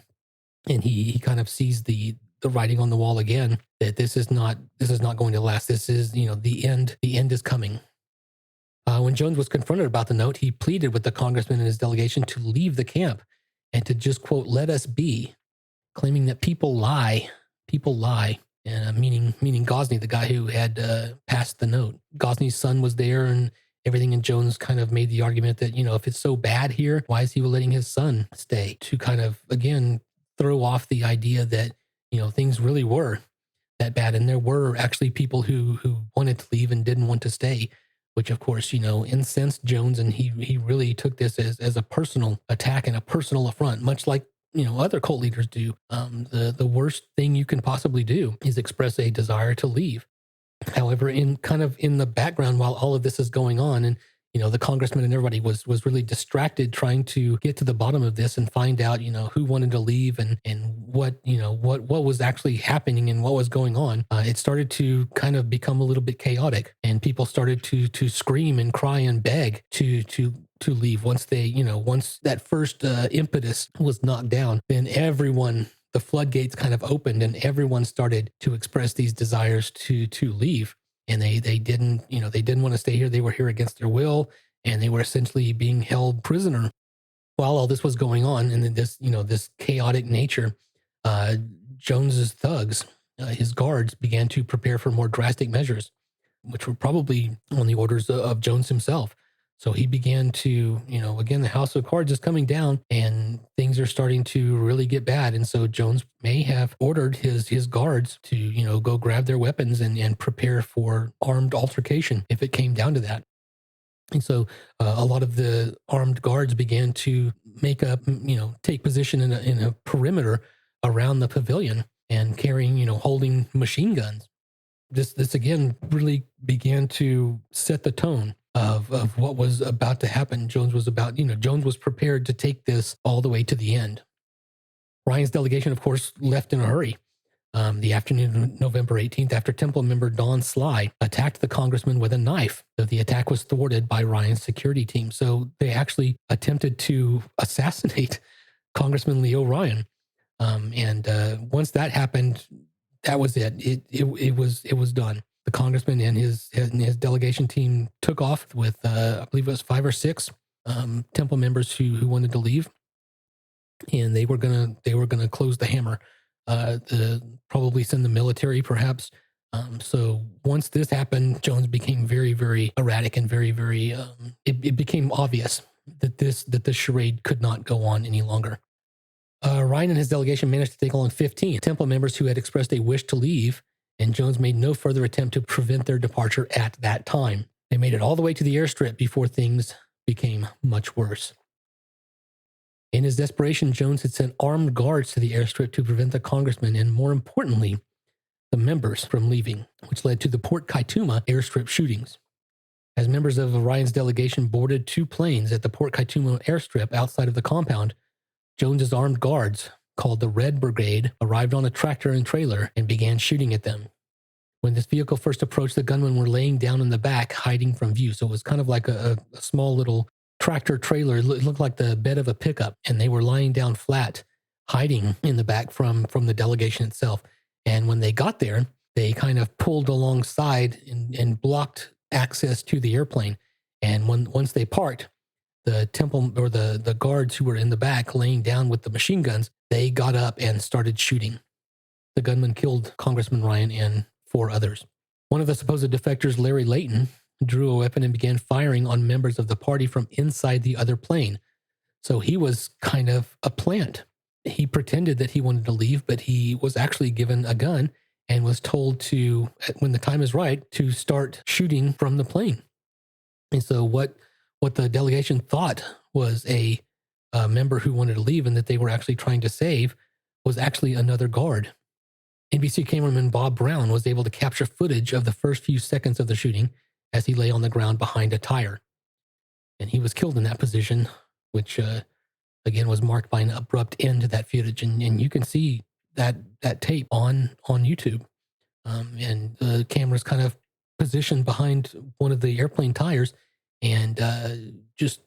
And he kind of sees the writing on the wall again, that this is not going to last. This is, the end is coming. When Jones was confronted about the note, he pleaded with the congressman and his delegation to leave the camp and to just, quote, "let us be," claiming that people lie, meaning Gosney, the guy who had passed the note. Gosney's son was there and everything, and Jones kind of made the argument that, if it's so bad here, why is he letting his son stay? To kind of, again, throw off the idea that, things really were that bad. And there were actually people who wanted to leave and didn't want to stay, which of course, incensed Jones. And he really took this as a personal attack and a personal affront, much like, other cult leaders do. The worst thing you can possibly do is express a desire to leave. However, in the background, while all of this is going on, and the congressman and everybody was really distracted trying to get to the bottom of this and find out, who wanted to leave and what was actually happening and what was going on. It started to kind of become a little bit chaotic, and people started to scream and cry and beg to leave. Once once that first impetus was knocked down, then the floodgates kind of opened and everyone started to express these desires to leave. And they didn't want to stay here. They were here against their will, and they were essentially being held prisoner while all this was going on. And then this chaotic nature, Jones's thugs, his guards, began to prepare for more drastic measures, which were probably on the orders of Jones himself. So he began to, again, the house of cards is coming down and things are starting to really get bad. And so Jones may have ordered his guards to, go grab their weapons and prepare for armed altercation if it came down to that. And so a lot of the armed guards began to take position in a perimeter around the pavilion and carrying, holding machine guns. This again really began to set the tone of what was about to happen. Jones was prepared to take this all the way to the end. Ryan's delegation, of course, left in a hurry. The afternoon of November 18th, after Temple member Don Sly attacked the congressman with a knife. The attack was thwarted by Ryan's security team. So they actually attempted to assassinate Congressman Leo Ryan. Once that happened, that was it. It was done. The congressman and his delegation team took off with, I believe it was 5 or 6 Temple members who wanted to leave, and they were gonna close the hammer. Probably send the military, perhaps. So once this happened, Jones became very, very erratic and very, very. It became obvious that this charade could not go on any longer. Ryan and his delegation managed to take on 15 Temple members who had expressed a wish to leave, and Jones made no further attempt to prevent their departure at that time. They made it all the way to the airstrip before things became much worse. In his desperation, Jones had sent armed guards to the airstrip to prevent the congressman and, more importantly, the members from leaving, which led to the Port Kaituma airstrip shootings. As members of Orion's delegation boarded 2 planes at the Port Kaituma airstrip outside of the compound, Jones's armed guards, called the Red Brigade, arrived on a tractor and trailer and began shooting at them. When this vehicle first approached, the gunmen were laying down in the back, hiding from view. So it was kind of like a small little tractor trailer. It looked like the bed of a pickup, and they were lying down flat, hiding in the back from the delegation itself. And when they got there, they kind of pulled alongside and blocked access to the airplane. And once they parked, the temple or the guards who were in the back laying down with the machine guns, they got up and started shooting. The gunman killed Congressman Ryan and 4 others. One of the supposed defectors, Larry Layton, drew a weapon and began firing on members of the party from inside the other plane. So he was kind of a plant. He pretended that he wanted to leave, but he was actually given a gun and was told to, when the time is right, to start shooting from the plane. And so what the delegation thought was a member who wanted to leave and that they were actually trying to save was actually another guard. NBC cameraman Bob Brown was able to capture footage of the first few seconds of the shooting as he lay on the ground behind a tire. And he was killed in that position, which, again, was marked by an abrupt end to that footage. And you can see that tape on YouTube. And the camera's kind of positioned behind one of the airplane tires. And just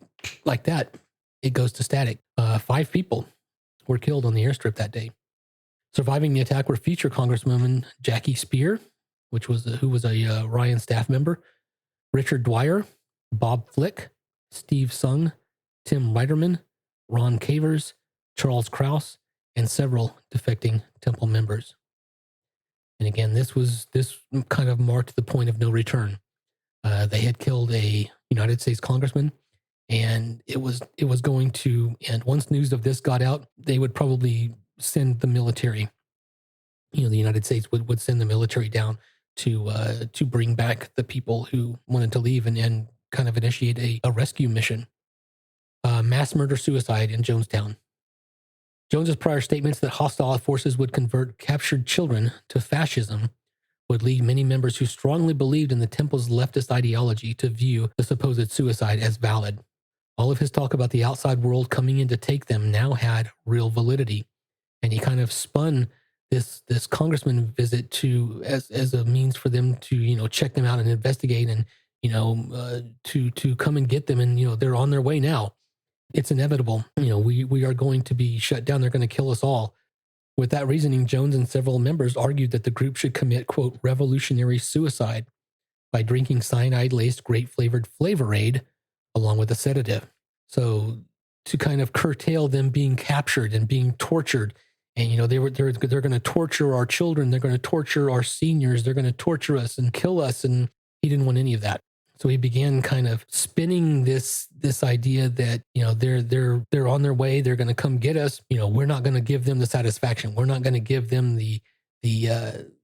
like that, it goes to static. 5 people were killed on the airstrip that day. Surviving the attack were future Congresswoman Jackie Spear, who was a Ryan staff member, Richard Dwyer, Bob Flick, Steve Sung, Tim Reiterman, Ron Cavers, Charles Krause, and several defecting temple members. And again, this kind of marked the point of no return. They had killed a United States congressman, and it was going to. And once news of this got out, they would probably send the military. The United States would send the military down to bring back the people who wanted to leave and kind of initiate a rescue mission. Mass murder-suicide in Jonestown. Jones's prior statements that hostile forces would convert captured children to fascism would lead many members who strongly believed in the temple's leftist ideology to view the supposed suicide as valid. All of his talk about the outside world coming in to take them now had real validity. And he kind of spun this congressman visit as a means for them to check them out and investigate and to come and get them, and they're on their way now. It's inevitable. We are going to be shut down. They're going to kill us all. With that reasoning, Jones and several members argued that the group should commit, quote, revolutionary suicide by drinking cyanide-laced grape-flavored Flavor Aid along with a sedative. So to kind of curtail them being captured and being tortured. And, they're going to torture our children. They're going to torture our seniors. They're going to torture us and kill us. And he didn't want any of that. So he began kind of spinning this idea that, they're on their way. They're going to come get us. We're not going to give them the satisfaction. We're not going to give them the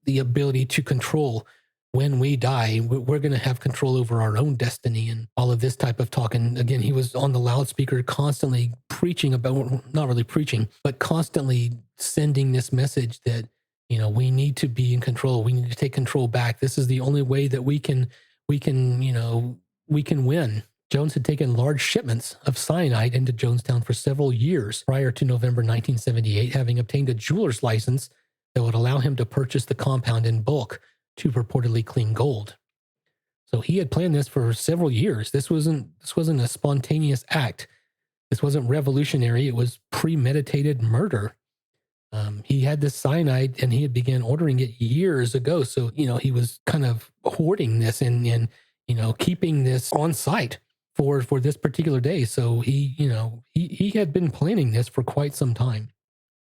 ability to control when we die. We're going to have control over our own destiny and all of this type of talk. And again, he was on the loudspeaker constantly preaching about, not really preaching, but constantly sending this message that, we need to be in control. We need to take control back. This is the only way that we can win. Jones had taken large shipments of cyanide into Jonestown for several years prior to November 1978, having obtained a jeweler's license that would allow him to purchase the compound in bulk to purportedly clean gold. So he had planned this for several years. This wasn't a spontaneous act. This wasn't revolutionary. It was premeditated murder. He had this cyanide and he had began ordering it years ago. So, he was kind of hoarding this and keeping this on site for this particular day. So he had been planning this for quite some time.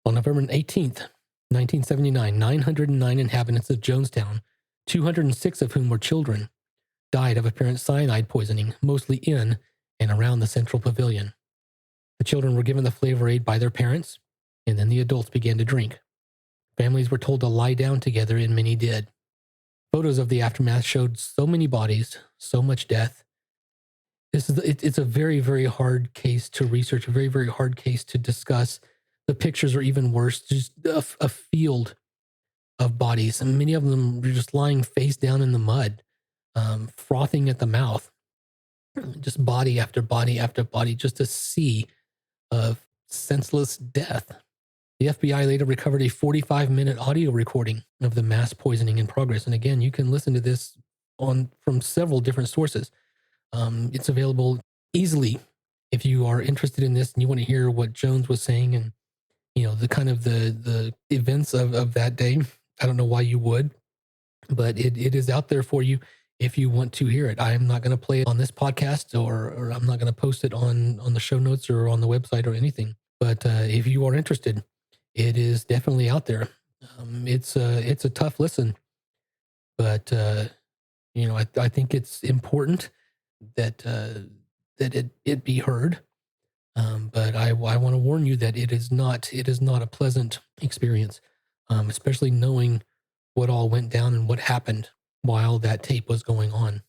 On November 18th, 1979, 909 inhabitants of Jonestown, 206 of whom were children, died of apparent cyanide poisoning, mostly in and around the central pavilion. The children were given the Flavor Aid by their parents, and then the adults began to drink. Families were told to lie down together, and many did. Photos of the aftermath showed so many bodies, so much death. It's a very, very hard case to research, a very, very hard case to discuss. The pictures are even worse, just a field of bodies, and many of them were just lying face down in the mud, frothing at the mouth, just body after body after body, just a sea of senseless death. The FBI later recovered a 45-minute audio recording of the mass poisoning in progress. And again, you can listen to this from several different sources. It's available easily if you are interested in this and you want to hear what Jones was saying and, the kind of the events of that day. I don't know why you would, but it is out there for you if you want to hear it. I am not going to play it on this podcast or I'm not going to post it on the show notes or on the website or anything. But if you are interested, it is definitely out there. It's a tough listen, but I think it's important that it be heard. But I want to warn you that it is not a pleasant experience, especially knowing what all went down and what happened while that tape was going on.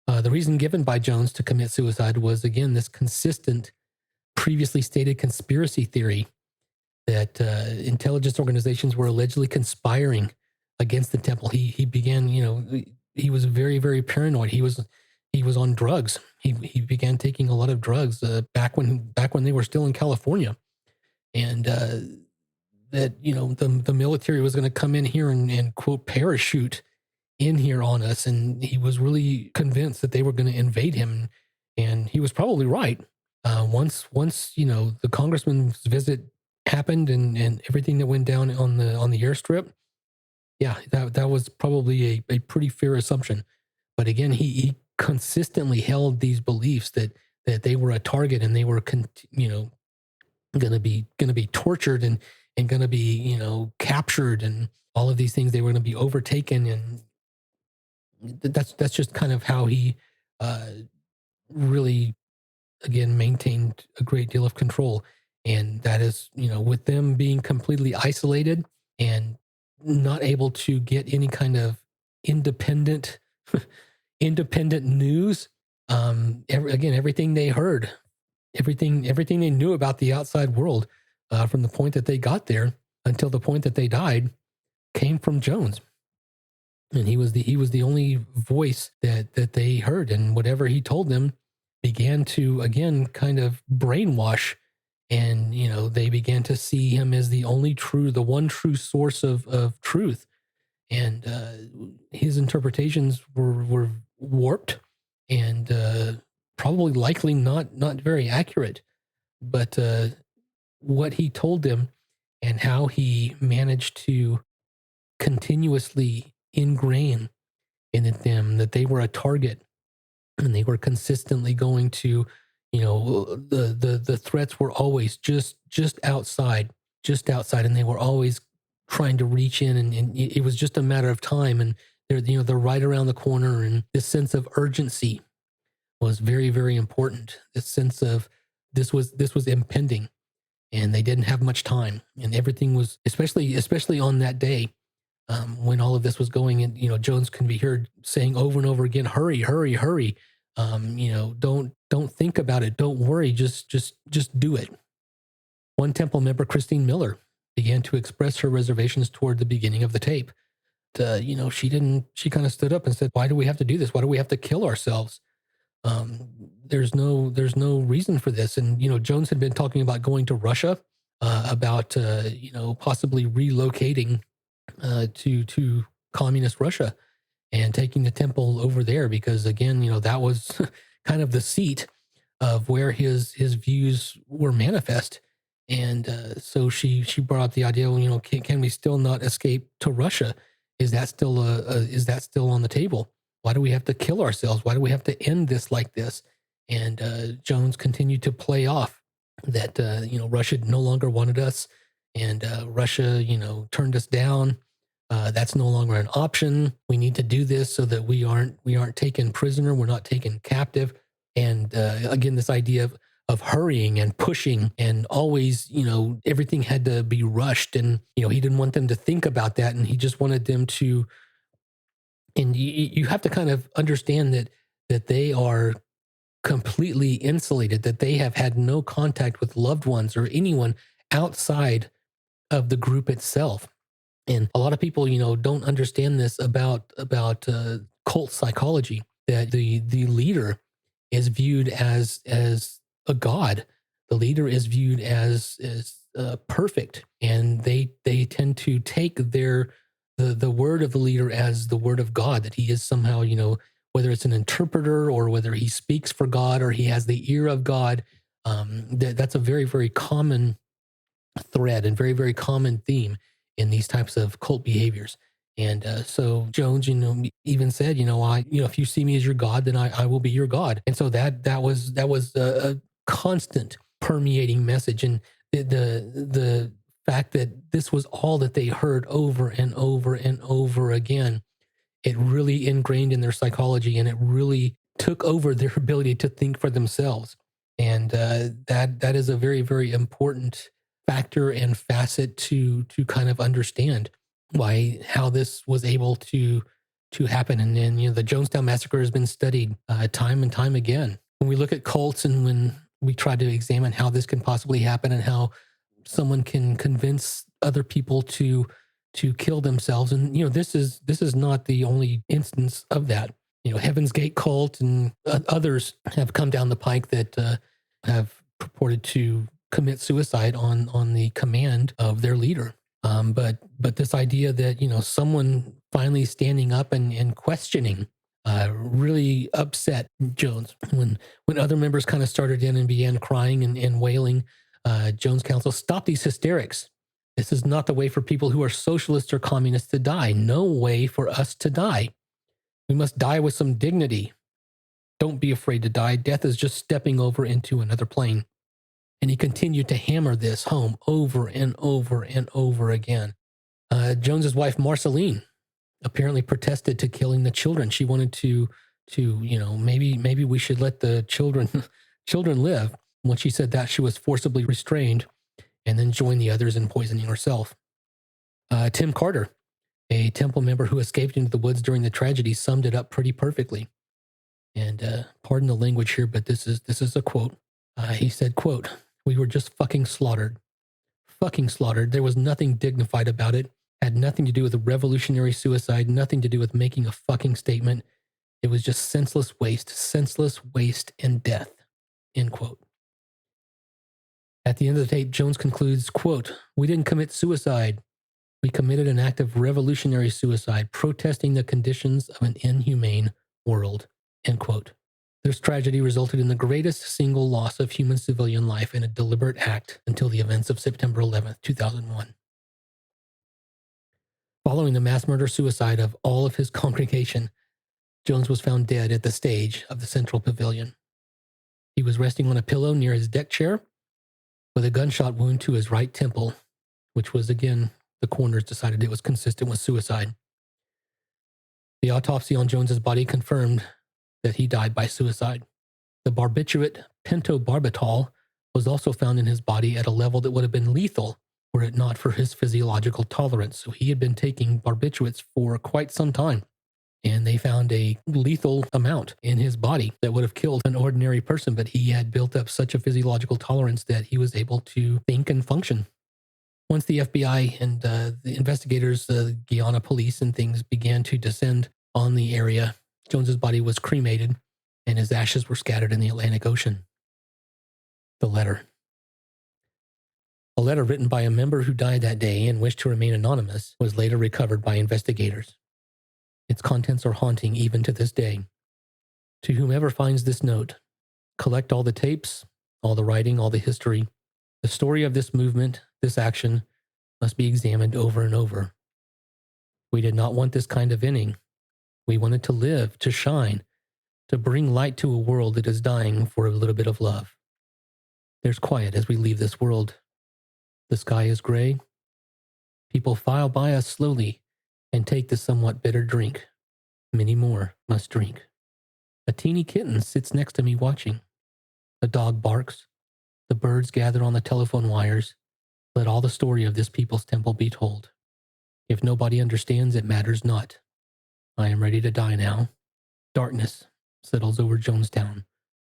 The reason given by Jones to commit suicide was, again, this consistent, previously stated conspiracy theory that intelligence organizations were allegedly conspiring against the temple. He began, he was very, very paranoid. He was on drugs. He began taking a lot of drugs back when they were still in California, and that the military was going to come in here and quote parachute in here on us, and he was really convinced that they were going to invade him, and he was probably right. Once the congressman's visit happened and everything that went down on the airstrip, yeah, that was probably a pretty fair assumption. But again, he consistently held these beliefs that they were a target and they were going to be tortured and going to be captured and all of these things. They were going to be overtaken, and that's just kind of how he really, again, maintained a great deal of control. And that is, with them being completely isolated and not able to get any kind of independent news. Everything they heard, everything they knew about the outside world, from the point that they got there until the point that they died, came from Jones. And he was the only voice that they heard, and whatever he told them began to, again, kind of brainwash. And, they began to see him as the one true source of truth. And his interpretations were warped and probably likely not very accurate. But what he told them and how he managed to continuously ingrain in them that they were a target and they were consistently going to, the threats were always just outside, and they were always trying to reach in, and it was just a matter of time, and they're right around the corner, and this sense of urgency was very, very important. This sense of this was impending, and they didn't have much time, and everything was, especially on that day, when all of this was going, and Jones can be heard saying over and over again, "Hurry, hurry, hurry! Don't think about it. Don't worry. Just do it." One temple member, Christine Miller, began to express her reservations toward the beginning of the tape. She kind of stood up and said, "Why do we have to do this? Why do we have to kill ourselves? There's no reason for this." And, Jones had been talking about going to Russia, about, possibly relocating to communist Russia and taking the temple over there, because, again, that was kind of the seat of where his views were manifest. And so she brought up the idea, well, can we still not escape to Russia? Is that still on the table? Why do we have to kill ourselves? Why do we have to end this like this? And Jones continued to play off that Russia no longer wanted us, and Russia turned us down. That's no longer an option. We need to do this so that we aren't taken prisoner. We're not taken captive. And again, this idea of hurrying and pushing, and always, everything had to be rushed. And, he didn't want them to think about that. And he just wanted them to And you have to kind of understand that they are completely insulated, that they have had no contact with loved ones or anyone outside of the group itself. And a lot of people, don't understand this about cult psychology, that the leader is viewed as a god. The leader is viewed as perfect, and they tend to take the word of the leader as the word of God, that he is somehow, whether it's an interpreter or whether he speaks for God or he has the ear of God. That's a very, very common thread and very, very common theme in these types of cult behaviors. And so Jones, even said, if you see me as your God, then I will be your God. And so that was a constant permeating message. And the fact that this was all that they heard over and over and over again, it really ingrained in their psychology, and it really took over their ability to think for themselves. And that is a very, very important factor and facet to kind of understand how this was able to happen. And then, the Jonestown massacre has been studied time and time again. When we look at cults and when we try to examine how this can possibly happen and how someone can convince other people to kill themselves, and this is not the only instance of that. Heaven's Gate cult and others have come down the pike that have purported to commit suicide on the command of their leader. But this idea that, someone finally standing up and questioning really upset Jones. When other members kind of started in and began crying and wailing, Jones counsel, stop these hysterics. This is not the way for people who are socialists or communists to die. No way for us to die. We must die with some dignity. Don't be afraid to die. Death is just stepping over into another plane. And he continued to hammer this home over and over and over again. Jones's wife, Marceline, apparently protested to killing the children. She wanted to maybe we should let the children live. When she said that, she was forcibly restrained and then joined the others in poisoning herself. Tim Carter, a temple member who escaped into the woods during the tragedy, summed it up pretty perfectly. And pardon the language here, but this is a quote. He said, quote, "We were just fucking slaughtered. Fucking slaughtered. There was nothing dignified about it. Had nothing to do with a revolutionary suicide, nothing to do with making a fucking statement. It was just senseless waste and death." End quote. At the end of the tape, Jones concludes, quote, "We didn't commit suicide. We committed an act of revolutionary suicide, protesting the conditions of an inhumane world." End quote. This tragedy resulted in the greatest single loss of human civilian life in a deliberate act until the events of September 11th, 2001. Following the mass murder-suicide of all of his congregation, Jones was found dead at the stage of the central pavilion. He was resting on a pillow near his deck chair with a gunshot wound to his right temple, which was, again, the coroners decided it was consistent with suicide. The autopsy on Jones's body confirmed that he died by suicide. The barbiturate pentobarbital was also found in his body at a level that would have been lethal were it not for his physiological tolerance. So he had been taking barbiturates for quite some time, and they found a lethal amount in his body that would have killed an ordinary person, but he had built up such a physiological tolerance that he was able to think and function. Once the FBI and the investigators, the Guyana police and things began to descend on the area, Jones's body was cremated and his ashes were scattered in the Atlantic Ocean. The letter. A letter written by a member who died that day and wished to remain anonymous was later recovered by investigators. Its contents are haunting even to this day. To whomever finds this note, collect all the tapes, all the writing, all the history. The story of this movement, this action, must be examined over and over. We did not want this kind of ending. We wanted to live, to shine, to bring light to a world that is dying for a little bit of love. There's quiet as we leave this world. The sky is gray. People file by us slowly and take the somewhat bitter drink. Many more must drink. A teeny kitten sits next to me watching. The dog barks. The birds gather on the telephone wires. Let all the story of this people's temple be told. If nobody understands, it matters not. I am ready to die now. Darkness settles over Jonestown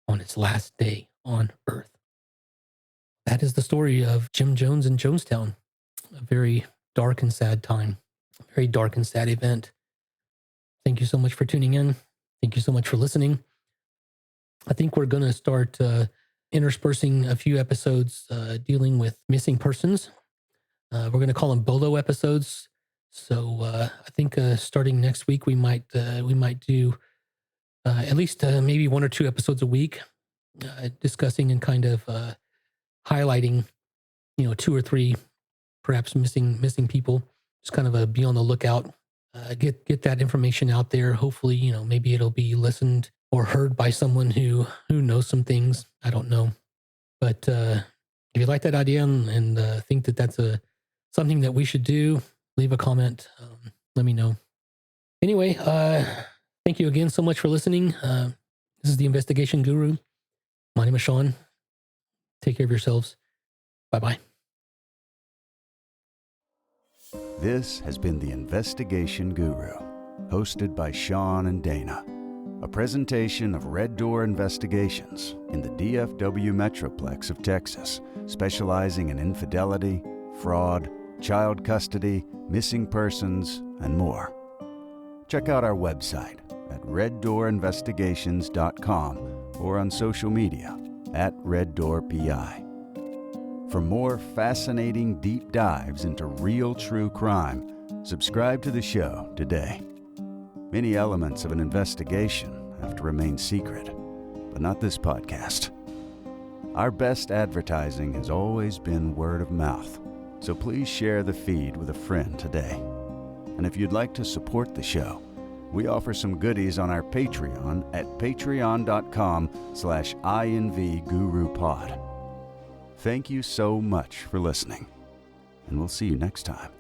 on its last day on Earth. That is the story of Jim Jones in Jonestown. A very dark and sad time. A very dark and sad event. Thank you so much for tuning in. Thank you so much for listening. I think we're going to start interspersing a few episodes dealing with missing persons. We're going to call them BOLO episodes. So I think starting next week, we might do at least maybe 1 or 2 episodes a week, discussing and kind of highlighting, 2 or 3 perhaps missing people. Just kind of be on the lookout, get that information out there. Hopefully, maybe it'll be listened or heard by someone who knows some things. I don't know, but if you like that idea and think that that's something that we should do, leave a comment. Let me know. Anyway, thank you again so much for listening. This is the Investigation Guru. My name is Sean. Take care of yourselves. Bye-bye. This has been the Investigation Guru, hosted by Sean and Dana. A presentation of Red Door Investigations in the DFW Metroplex of Texas, specializing in infidelity, fraud, child custody, missing persons, and more. Check out our website at reddoorinvestigations.com or on social media @RedDoorPI. For more fascinating deep dives into real true crime, subscribe to the show today. Many elements of an investigation have to remain secret, but not this podcast. Our best advertising has always been word of mouth, so please share the feed with a friend today. And if you'd like to support the show, we offer some goodies on our Patreon at patreon.com/INVGuruPod. Thank you so much for listening, and we'll see you next time.